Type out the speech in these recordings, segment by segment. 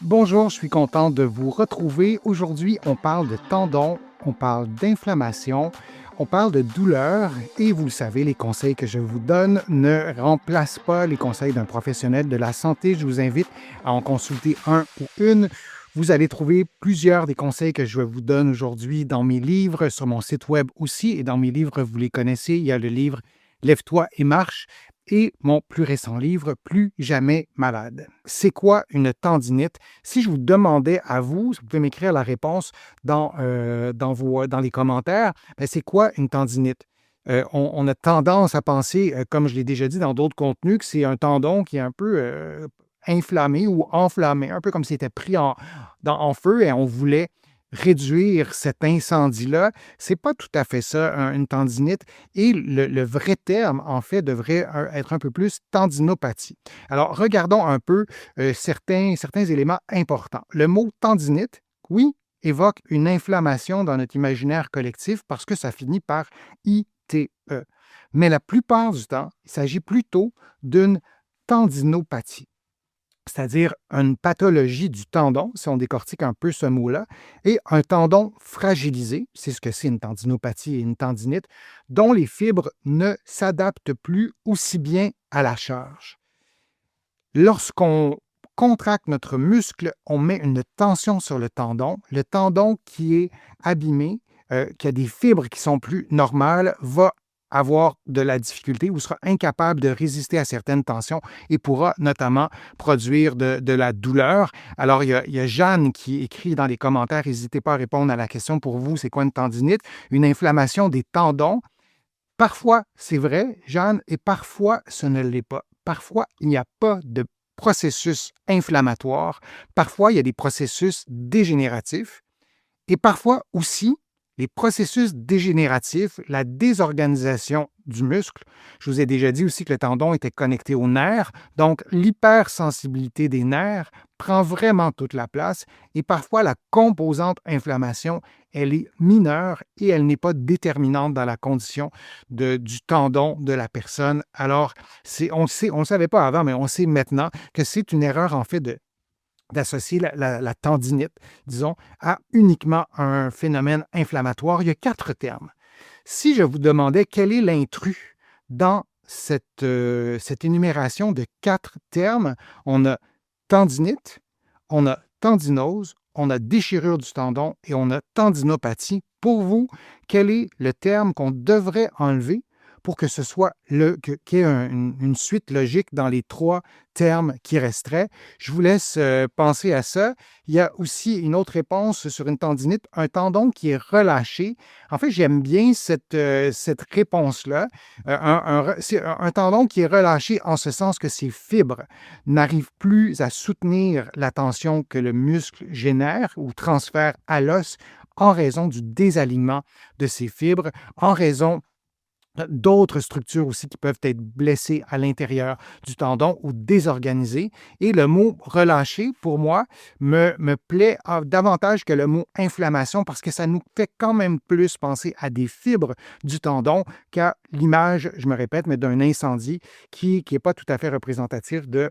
Bonjour, je suis content de vous retrouver. Aujourd'hui, on parle de tendons, on parle d'inflammation, on parle de douleur et vous le savez, les conseils que je vous donne ne remplacent pas les conseils d'un professionnel de la santé. Je vous invite à en consulter un ou une. Vous allez trouver plusieurs des conseils que je vous donne aujourd'hui dans mes livres, sur mon site web aussi. Et dans mes livres, vous les connaissez, il y a le livre Lève-toi et marche et mon plus récent livre, Plus jamais malade. C'est quoi une tendinite? Si je vous demandais à vous, vous pouvez m'écrire la réponse dans les commentaires, ben, c'est quoi une tendinite? On a tendance à penser, comme je l'ai déjà dit dans d'autres contenus, que c'est un tendon qui est un peu inflammé ou enflammé, un peu comme s'il était pris en feu et on voulait réduire cet incendie-là. C'est pas tout à fait ça, une tendinite. Et le vrai terme, en fait, devrait être un peu plus tendinopathie. Alors, regardons un peu certains éléments importants. Le mot tendinite, oui, évoque une inflammation dans notre imaginaire collectif parce que ça finit par ITE. Mais la plupart du temps, il s'agit plutôt d'une tendinopathie, c'est-à-dire une pathologie du tendon, si on décortique un peu ce mot-là, et un tendon fragilisé, c'est ce que c'est une tendinopathie et une tendinite, dont les fibres ne s'adaptent plus aussi bien à la charge. Lorsqu'on contracte notre muscle, on met une tension sur le tendon qui est abîmé, qui a des fibres qui sont plus normales, va avoir de la difficulté ou sera incapable de résister à certaines tensions et pourra notamment produire de la douleur. Alors, il y a Jeanne qui écrit dans les commentaires, n'hésitez pas à répondre à la question pour vous, c'est quoi une tendinite? Une inflammation des tendons. Parfois, c'est vrai, Jeanne, et parfois, ce ne l'est pas. Parfois, il n'y a pas de processus inflammatoire. Parfois, il y a des processus dégénératifs. Et parfois aussi, les processus dégénératifs, la désorganisation du muscle. Je vous ai déjà dit aussi que le tendon était connecté aux nerfs, donc l'hypersensibilité des nerfs prend vraiment toute la place et parfois la composante inflammation, elle est mineure et elle n'est pas déterminante dans la condition du tendon de la personne. Alors, on ne savait pas avant, mais on sait maintenant que c'est une erreur en fait d'associer la tendinite, disons, à uniquement un phénomène inflammatoire. Il y a 4 termes. Si je vous demandais quel est l'intrus dans cette énumération de 4 termes, on a tendinite, on a tendinose, on a déchirure du tendon et on a tendinopathie. Pour vous, quel est le terme qu'on devrait enlever pour que ce soit qu'il y ait une suite logique dans les 3 termes qui resteraient? Je vous laisse penser à ça. Il y a aussi une autre réponse sur une tendinite, un tendon qui est relâché. En fait, j'aime bien cette réponse-là. C'est un tendon qui est relâché en ce sens que ses fibres n'arrivent plus à soutenir la tension que le muscle génère ou transfère à l'os en raison du désalignement de ses fibres, en raison d'autres structures aussi qui peuvent être blessées à l'intérieur du tendon ou désorganisées. Et le mot relâché, pour moi, me plaît davantage que le mot inflammation parce que ça nous fait quand même plus penser à des fibres du tendon qu'à l'image, je me répète, mais d'un incendie qui n'est pas tout à fait représentatif de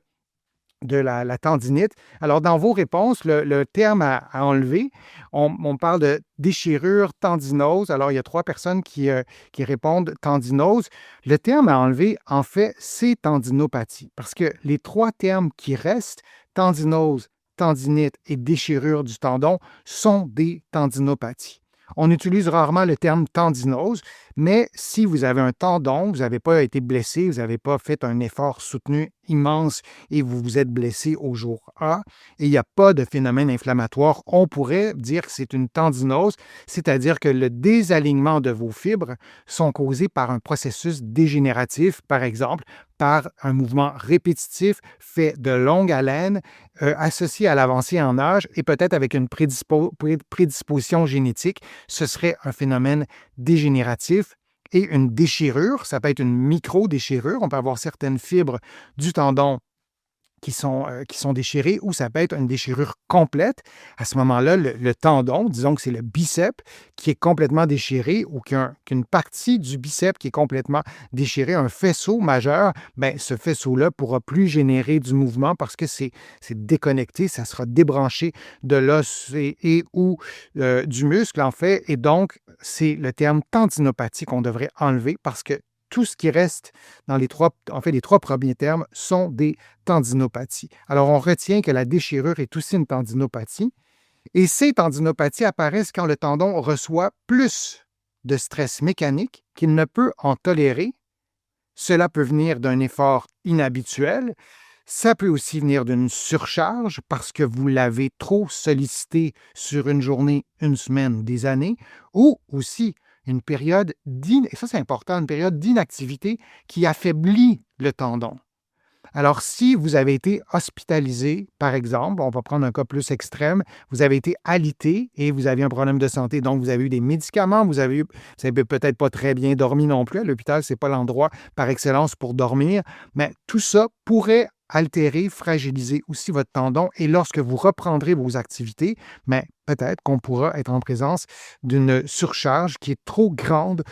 la tendinite. Alors, dans vos réponses, le terme à enlever, on parle de déchirure, tendinose. Alors, il y a 3 personnes qui répondent tendinose. Le terme à enlever, en fait, c'est tendinopathie. Parce que les 3 termes qui restent, tendinose, tendinite et déchirure du tendon, sont des tendinopathies. On utilise rarement le terme tendinose, mais si vous avez un tendon, vous n'avez pas été blessé, vous n'avez pas fait un effort soutenu immense et vous vous êtes blessé au jour A et il n'y a pas de phénomène inflammatoire, on pourrait dire que c'est une tendinose, c'est-à-dire que le désalignement de vos fibres sont causés par un processus dégénératif, par exemple, par un mouvement répétitif fait de longue haleine, associé à l'avancée en âge et peut-être avec une prédisposition génétique, ce serait un phénomène dégénératif. Et une déchirure, ça peut être une micro-déchirure, on peut avoir certaines fibres du tendon qui sont déchirés ou ça peut être une déchirure complète. À ce moment-là, le tendon, disons que c'est le biceps qui est complètement déchiré ou qu'une partie du biceps qui est complètement déchiré, un faisceau majeur, bien, ce faisceau-là ne pourra plus générer du mouvement parce que c'est déconnecté, ça sera débranché de l'os ou du muscle, en fait. Et donc, c'est le terme tendinopathie qu'on devrait enlever parce que tout ce qui reste dans les trois premiers termes sont des tendinopathies. Alors, on retient que la déchirure est aussi une tendinopathie. Et ces tendinopathies apparaissent quand le tendon reçoit plus de stress mécanique qu'il ne peut en tolérer. Cela peut venir d'un effort inhabituel. Ça peut aussi venir d'une surcharge parce que vous l'avez trop sollicité sur une journée, une semaine, des années, ou aussi une période et ça c'est important, une période d'inactivité qui affaiblit le tendon. Alors, si vous avez été hospitalisé, par exemple, on va prendre un cas plus extrême, vous avez été alité et vous avez un problème de santé, donc vous avez eu des médicaments, vous avez peut-être pas très bien dormi non plus. À l'hôpital, ce n'est pas l'endroit par excellence pour dormir, mais tout ça pourrait altérer, fragiliser aussi votre tendon et lorsque vous reprendrez vos activités, mais peut-être qu'on pourra être en présence d'une surcharge qui est trop grande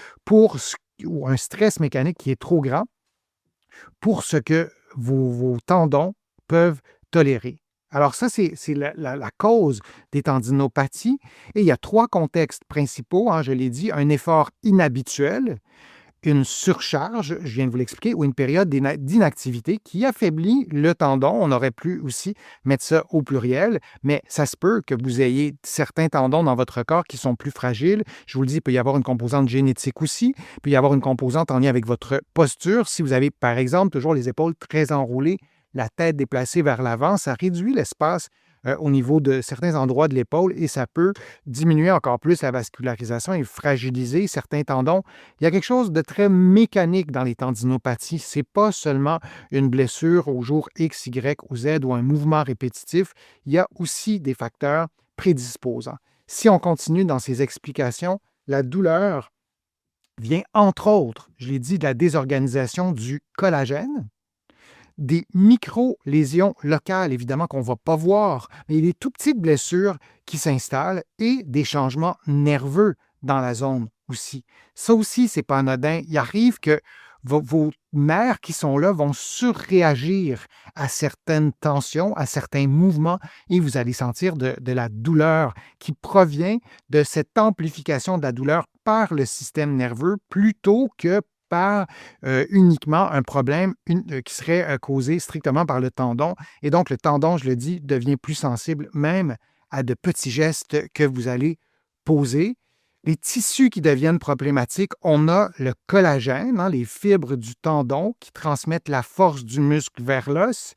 ou un stress mécanique qui est trop grand pour ce que vos tendons peuvent tolérer. Alors ça, c'est la cause des tendinopathies. Et il y a 3 contextes principaux, hein, je l'ai dit, un effort inhabituel, une surcharge, je viens de vous l'expliquer, ou une période d'inactivité qui affaiblit le tendon. On aurait pu aussi mettre ça au pluriel, mais ça se peut que vous ayez certains tendons dans votre corps qui sont plus fragiles. Je vous le dis, il peut y avoir une composante génétique aussi, il peut y avoir une composante en lien avec votre posture. Si vous avez, par exemple, toujours les épaules très enroulées, la tête déplacée vers l'avant, ça réduit l'espace au niveau de certains endroits de l'épaule et ça peut diminuer encore plus la vascularisation et fragiliser certains tendons. Il y a quelque chose de très mécanique dans les tendinopathies. Ce n'est pas seulement une blessure au jour X, Y ou Z ou un mouvement répétitif. Il y a aussi des facteurs prédisposants. Si on continue dans ces explications, la douleur vient entre autres, je l'ai dit, de la désorganisation du collagène, des micro-lésions locales, évidemment, qu'on ne va pas voir, mais il y a des tout petites blessures qui s'installent et des changements nerveux dans la zone aussi. Ça aussi, ce n'est pas anodin. Il arrive que vos nerfs qui sont là vont surréagir à certaines tensions, à certains mouvements, et vous allez sentir de la douleur qui provient de cette amplification de la douleur par le système nerveux plutôt que par uniquement un problème qui serait causé strictement par le tendon. Et donc, le tendon, je le dis, devient plus sensible même à de petits gestes que vous allez poser. Les tissus qui deviennent problématiques, on a le collagène, hein, les fibres du tendon qui transmettent la force du muscle vers l'os.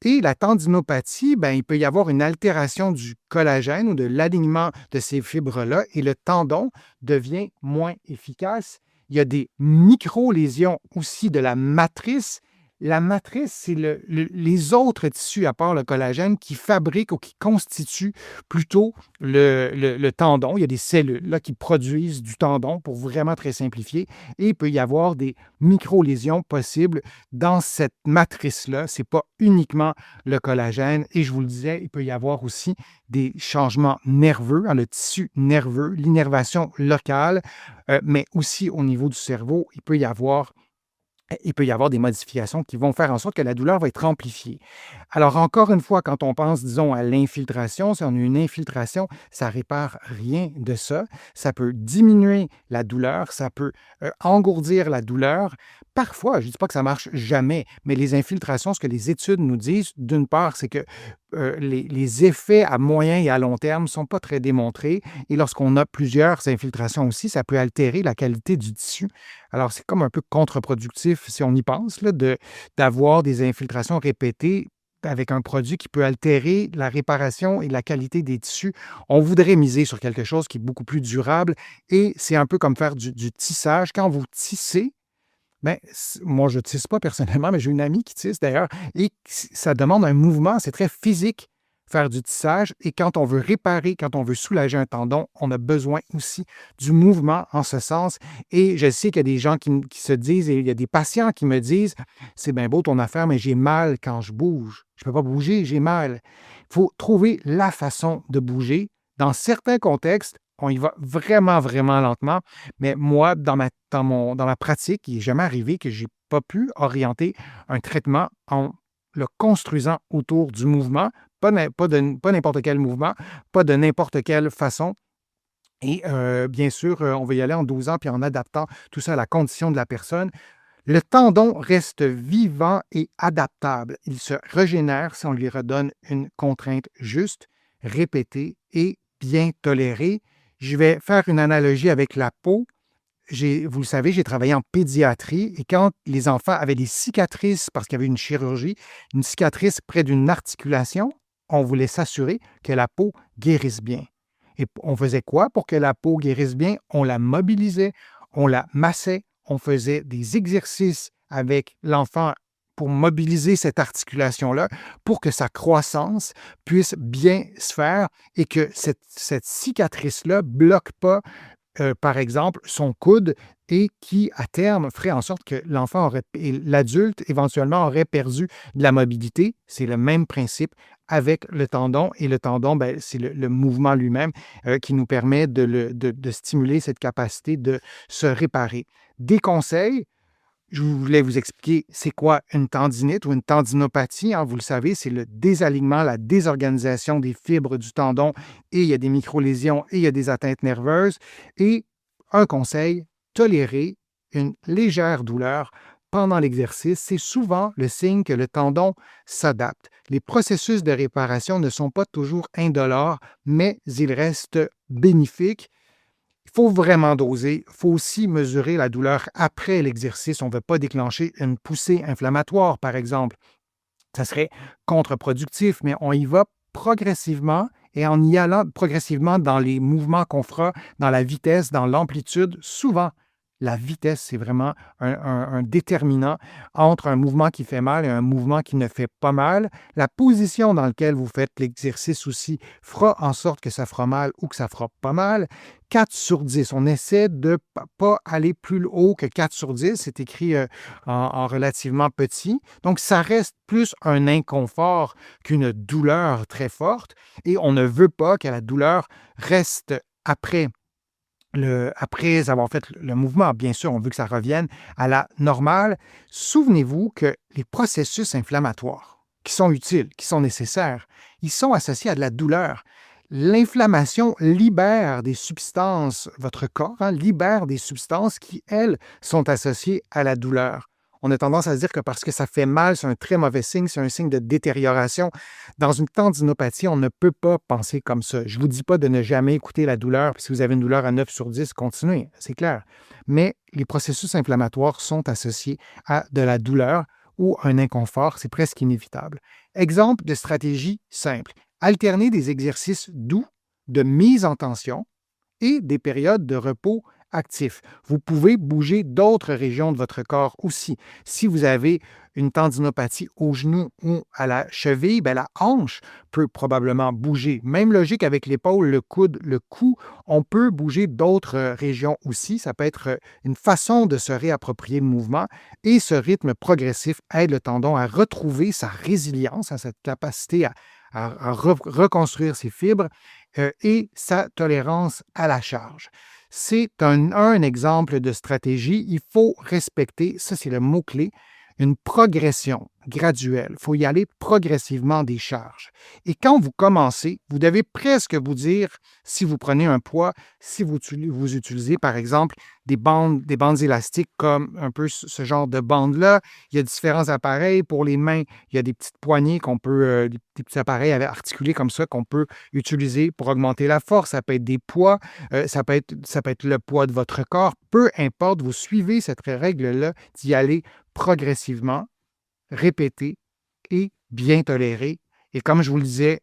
Et la tendinopathie, ben, il peut y avoir une altération du collagène ou de l'alignement de ces fibres-là et le tendon devient moins efficace. Il y a des micro-lésions aussi de la matrice. La matrice, c'est les autres tissus à part le collagène qui fabriquent ou qui constituent plutôt le tendon. Il y a des cellules là, qui produisent du tendon pour vraiment très simplifier. Et il peut y avoir des micro-lésions possibles dans cette matrice-là. Ce n'est pas uniquement le collagène. Et je vous le disais, il peut y avoir aussi des changements nerveux, dans le tissu nerveux, l'innervation locale, mais aussi au niveau du cerveau, il peut y avoir des modifications qui vont faire en sorte que la douleur va être amplifiée. Alors, encore une fois, quand on pense, disons, à l'infiltration, si on a une infiltration, ça ne répare rien de ça. Ça peut diminuer la douleur, ça peut engourdir la douleur. Parfois, je ne dis pas que ça marche jamais, mais les infiltrations, ce que les études nous disent, d'une part, c'est que les effets à moyen et à long terme ne sont pas très démontrés. Et lorsqu'on a plusieurs infiltrations aussi, ça peut altérer la qualité du tissu. Alors, c'est comme un peu contre-productif, si on y pense, là, d'avoir des infiltrations répétées avec un produit qui peut altérer la réparation et la qualité des tissus. On voudrait miser sur quelque chose qui est beaucoup plus durable et c'est un peu comme faire du tissage. Quand vous tissez, ben, moi, je ne tisse pas personnellement, mais j'ai une amie qui tisse d'ailleurs et ça demande un mouvement, c'est très physique faire du tissage. Et quand on veut réparer, quand on veut soulager un tendon, on a besoin aussi du mouvement en ce sens. Et je sais qu'il y a des gens qui se disent, et il y a des patients qui me disent, c'est bien beau ton affaire, mais j'ai mal quand je bouge. Je ne peux pas bouger, j'ai mal. Il faut trouver la façon de bouger. Dans certains contextes, on y va vraiment, vraiment lentement. Mais moi, dans ma pratique, il n'est jamais arrivé que je n'ai pas pu orienter un traitement en le construisant autour du mouvement, pas n'importe quel mouvement, pas de n'importe quelle façon. Et bien sûr, on va y aller en dosant puis en adaptant tout ça à la condition de la personne. Le tendon reste vivant et adaptable. Il se régénère si on lui redonne une contrainte juste, répétée et bien tolérée. Je vais faire une analogie avec la peau. Vous le savez, j'ai travaillé en pédiatrie et quand les enfants avaient des cicatrices parce qu'il y avait une chirurgie, une cicatrice près d'une articulation, on voulait s'assurer que la peau guérisse bien. Et on faisait quoi pour que la peau guérisse bien? On la mobilisait, on la massait, on faisait des exercices avec l'enfant pour mobiliser cette articulation-là, pour que sa croissance puisse bien se faire et que cette cicatrice-là ne bloque pas par exemple, son coude et qui, à terme, ferait en sorte que l'adulte, éventuellement, aurait perdu de la mobilité. C'est le même principe avec le tendon. Et le tendon, ben, c'est le mouvement lui-même qui nous permet de stimuler cette capacité de se réparer. Des conseils, je voulais vous expliquer c'est quoi une tendinite ou une tendinopathie. Hein, vous le savez, c'est le désalignement, la désorganisation des fibres du tendon et il y a des microlésions et il y a des atteintes nerveuses. Et un conseil, tolérer une légère douleur pendant l'exercice, c'est souvent le signe que le tendon s'adapte. Les processus de réparation ne sont pas toujours indolores, mais ils restent bénéfiques. Il faut vraiment doser. Il faut aussi mesurer la douleur après l'exercice. On ne veut pas déclencher une poussée inflammatoire, par exemple. Ça serait contre-productif, mais on y va progressivement et en y allant progressivement dans les mouvements qu'on fera, dans la vitesse, dans l'amplitude, souvent, la vitesse, c'est vraiment un déterminant entre un mouvement qui fait mal et un mouvement qui ne fait pas mal. La position dans laquelle vous faites l'exercice aussi fera en sorte que ça fera mal ou que ça fera pas mal. 4 sur 10, on essaie de ne pas aller plus haut que 4 sur 10. C'est écrit en relativement petit. Donc, ça reste plus un inconfort qu'une douleur très forte et on ne veut pas que la douleur reste après avoir fait le mouvement. Bien sûr, on veut que ça revienne à la normale. Souvenez-vous que les processus inflammatoires qui sont utiles, qui sont nécessaires, ils sont associés à de la douleur. L'inflammation libère des substances, votre corps libère des substances qui, elles, sont associées à la douleur. On a tendance à se dire que parce que ça fait mal, c'est un très mauvais signe, c'est un signe de détérioration. Dans une tendinopathie, on ne peut pas penser comme ça. Je ne vous dis pas de ne jamais écouter la douleur, puis si vous avez une douleur à 9 sur 10, continuez, c'est clair. Mais les processus inflammatoires sont associés à de la douleur ou un inconfort, c'est presque inévitable. Exemple de stratégie simple. Alterner des exercices doux de mise en tension et des périodes de repos actif. Vous pouvez bouger d'autres régions de votre corps aussi. Si vous avez une tendinopathie au genou ou à la cheville, bien, la hanche peut probablement bouger. Même logique avec l'épaule, le coude, le cou, on peut bouger d'autres régions aussi. Ça peut être une façon de se réapproprier le mouvement et ce rythme progressif aide le tendon à retrouver sa résilience, à cette capacité à reconstruire ses fibres et sa tolérance à la charge. C'est un exemple de stratégie. Il faut respecter, ça c'est le mot-clé, une progression graduelle. Il faut y aller progressivement des charges. Et quand vous commencez, vous devez presque vous dire, si vous prenez un poids, si vous utilisez par exemple des bandes élastiques comme un peu ce genre de bandes-là, il y a différents appareils. Pour les mains, il y a des petites poignées des petits appareils articulés comme ça qu'on peut utiliser pour augmenter la force. Ça peut être des poids, ça peut être le poids de votre corps. Peu importe, vous suivez cette règle-là d'y aller progressivement, répéter et bien tolérer. Et comme je vous le disais,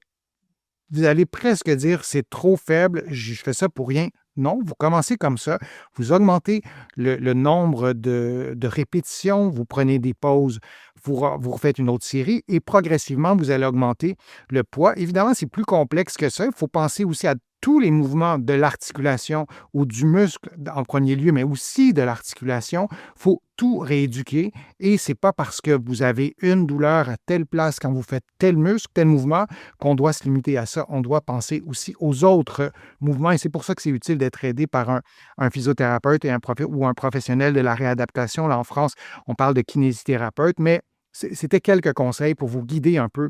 vous allez presque dire c'est trop faible, je fais ça pour rien. Non, vous commencez comme ça, vous augmentez le nombre de répétitions, vous prenez des pauses, vous refaites une autre série et progressivement, vous allez augmenter le poids. Évidemment, c'est plus complexe que ça. Il faut penser aussi à tous les mouvements de l'articulation ou du muscle en premier lieu, mais aussi de l'articulation. Il faut tout rééduquer et c'est pas parce que vous avez une douleur à telle place quand vous faites tel muscle, tel mouvement, qu'on doit se limiter à ça. On doit penser aussi aux autres mouvements et c'est pour ça que c'est utile d'être aidé par un physiothérapeute et ou un professionnel de la réadaptation. Là, en France, on parle de kinésithérapeute, mais c'était quelques conseils pour vous guider un peu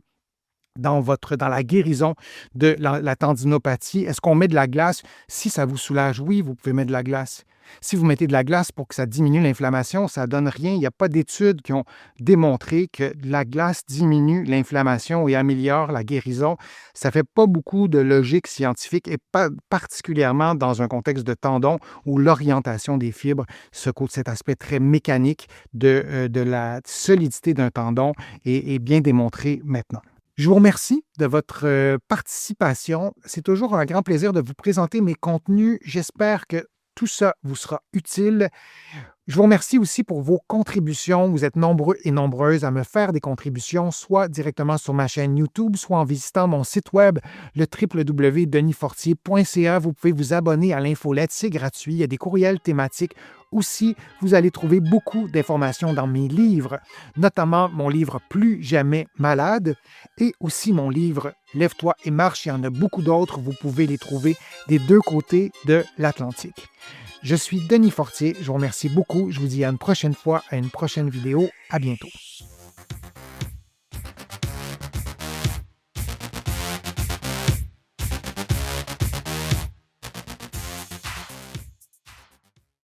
dans la guérison de la tendinopathie. Est-ce qu'on met de la glace? Si ça vous soulage, oui, vous pouvez mettre de la glace. Si vous mettez de la glace pour que ça diminue l'inflammation, ça ne donne rien. Il n'y a pas d'études qui ont démontré que la glace diminue l'inflammation et améliore la guérison. Ça ne fait pas beaucoup de logique scientifique et pas particulièrement dans un contexte de tendon où l'orientation des fibres, cet aspect très mécanique de la solidité d'un tendon est bien démontré maintenant. Je vous remercie de votre participation. C'est toujours un grand plaisir de vous présenter mes contenus. J'espère que tout ça vous sera utile. Je vous remercie aussi pour vos contributions. Vous êtes nombreux et nombreuses à me faire des contributions, soit directement sur ma chaîne YouTube, soit en visitant mon site web, le www.denisfortier.ca. Vous pouvez vous abonner à l'infolette, c'est gratuit. Il y a des courriels thématiques. Aussi, vous allez trouver beaucoup d'informations dans mes livres, notamment mon livre Plus jamais malade et aussi mon livre Lève-toi et marche. Il y en a beaucoup d'autres. Vous pouvez les trouver des deux côtés de l'Atlantique. Je suis Denis Fortier. Je vous remercie beaucoup. Je vous dis à une prochaine fois, à une prochaine vidéo. À bientôt.